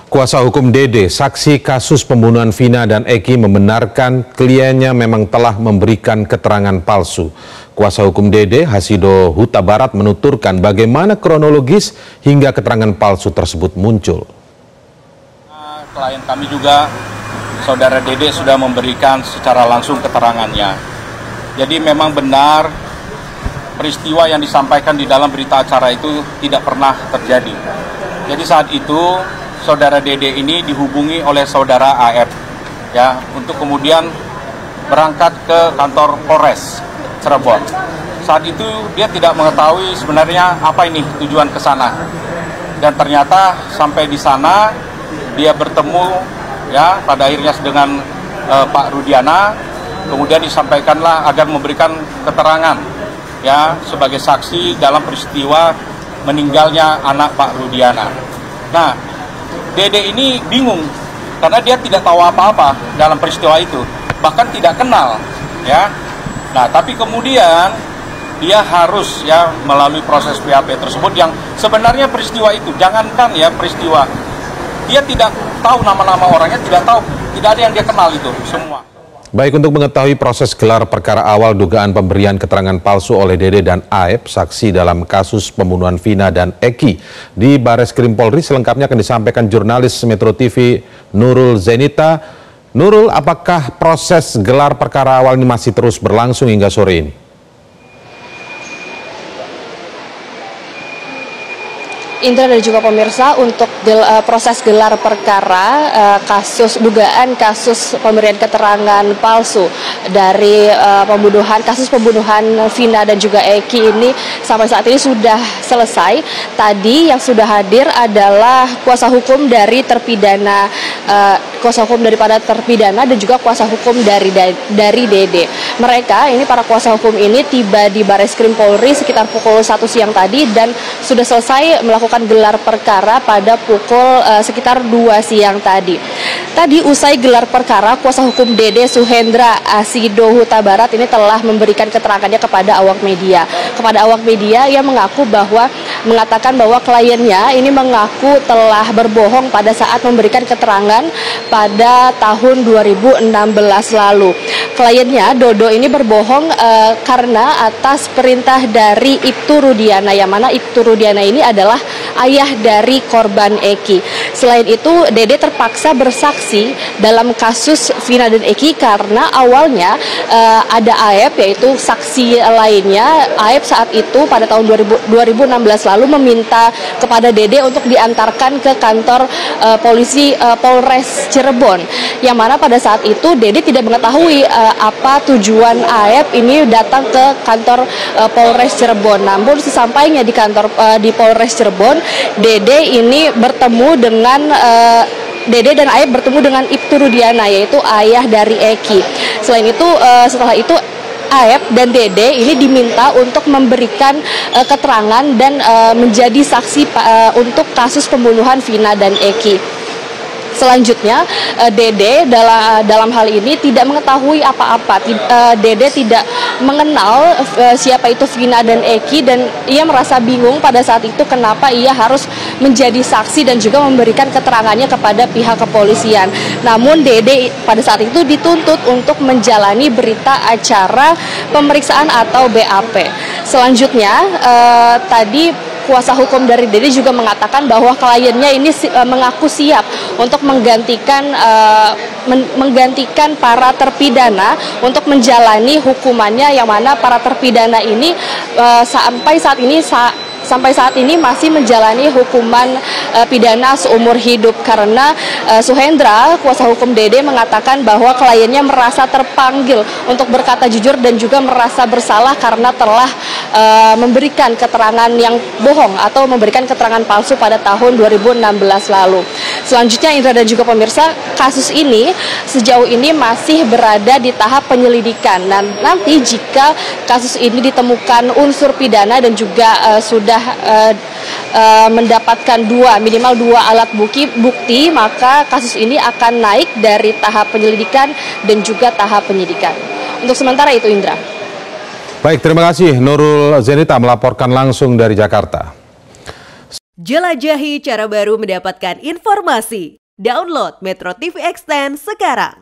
Kuasa hukum Dede, saksi kasus pembunuhan Vina dan Eki, membenarkan kliennya memang telah memberikan keterangan palsu. Kuasa hukum Dede, Hasido Huta Barat, menuturkan bagaimana kronologis hingga keterangan palsu tersebut muncul. Klien kami juga, saudara Dede, sudah memberikan secara langsung keterangannya. Jadi memang benar peristiwa yang disampaikan di dalam berita acara itu tidak pernah terjadi. Jadi saat itu saudara Dede ini dihubungi oleh saudara AF ya untuk kemudian berangkat ke kantor Polres Cirebon. Saat itu dia tidak mengetahui sebenarnya apa ini tujuan ke sana. Dan ternyata sampai di sana dia bertemu ya pada akhirnya dengan Pak Rudiana, kemudian disampaikanlah agar memberikan keterangan ya sebagai saksi dalam peristiwa meninggalnya anak Pak Rudiana. Nah, Dede ini bingung karena dia tidak tahu apa-apa dalam peristiwa itu, bahkan tidak kenal ya. Nah, tapi kemudian dia harus ya melalui proses PAP tersebut yang sebenarnya peristiwa itu, jangankan ya peristiwa, dia tidak tahu nama-nama orangnya, tidak tahu, tidak ada yang dia kenal itu semua. Baik, untuk mengetahui proses gelar perkara awal dugaan pemberian keterangan palsu oleh Dede dan Aep, saksi dalam kasus pembunuhan Vina dan Eki di Bareskrim Polri, selengkapnya akan disampaikan jurnalis Metro TV Nurul Zenita. Nurul, apakah proses gelar perkara awal ini masih terus berlangsung hingga sore ini? Indra dan juga pemirsa, untuk proses gelar perkara dugaan kasus pemberian keterangan palsu dari kasus pembunuhan Vina dan juga Eki ini sampai saat ini sudah selesai. Tadi yang sudah hadir adalah kuasa hukum dari terpidana, kuasa hukum daripada terpidana dan juga kuasa hukum dari Dede. Mereka ini, para kuasa hukum ini, tiba di Bareskrim Polri sekitar pukul 1 siang tadi dan sudah selesai melakukan gelar perkara pada pukul sekitar 2 siang tadi. Tadi usai gelar perkara, kuasa hukum Dede, Suhendra Hasido Huta Barat, ini telah memberikan keterangannya kepada awak media. Kepada awak media, ia mengatakan bahwa kliennya ini mengaku telah berbohong pada saat memberikan keterangan pada tahun 2016 lalu. Kliennya, Dodo, ini berbohong karena atas perintah dari Ibtu Rudiana, yang mana Ibtu Rudiana ini adalah ayah dari korban Eki. Selain itu, Dede terpaksa bersaksi dalam kasus Vina dan Eki karena awalnya ada Aep, yaitu saksi lainnya. Aep saat itu pada tahun 2016 lalu meminta kepada Dede untuk diantarkan ke kantor polisi Polres Cirebon, yang mana pada saat itu Dede tidak mengetahui apa tujuan Aep ini datang ke kantor Polres Cirebon. Namun sesampainya di kantor di Polres Cirebon, Dede ini bertemu dengan Dede dan Aep bertemu dengan Ibtu Rudiana, yaitu ayah dari Eki. Selain itu, setelah itu Aep dan Dede ini diminta untuk memberikan keterangan dan menjadi saksi untuk kasus pembunuhan Vina dan Eki. Selanjutnya, Dede dalam hal ini tidak mengetahui apa-apa. Dede tidak mengenal siapa itu Vina dan Eki, dan ia merasa bingung pada saat itu kenapa ia harus menjadi saksi dan juga memberikan keterangannya kepada pihak kepolisian. Namun Dede pada saat itu dituntut untuk menjalani berita acara pemeriksaan atau BAP. Selanjutnya, tadi kuasa hukum dari Dede juga mengatakan bahwa kliennya ini mengaku siap untuk menggantikan para terpidana untuk menjalani hukumannya, yang mana para terpidana ini sampai saat ini masih menjalani hukuman pidana seumur hidup, karena Suhendra, kuasa hukum Dede, mengatakan bahwa kliennya merasa terpanggil untuk berkata jujur dan juga merasa bersalah karena telah memberikan keterangan yang bohong atau memberikan keterangan palsu pada tahun 2016 lalu. Selanjutnya, Indra dan juga pemirsa, kasus ini sejauh ini masih berada di tahap penyelidikan. Dan nanti jika kasus ini ditemukan unsur pidana dan juga sudah mendapatkan minimal dua alat bukti, maka kasus ini akan naik dari tahap penyelidikan dan juga tahap penyidikan. Untuk sementara itu, Indra. Baik, terima kasih Nurul Zenita melaporkan langsung dari Jakarta. Jelajahi cara baru mendapatkan informasi. Download Metro TV Extend sekarang.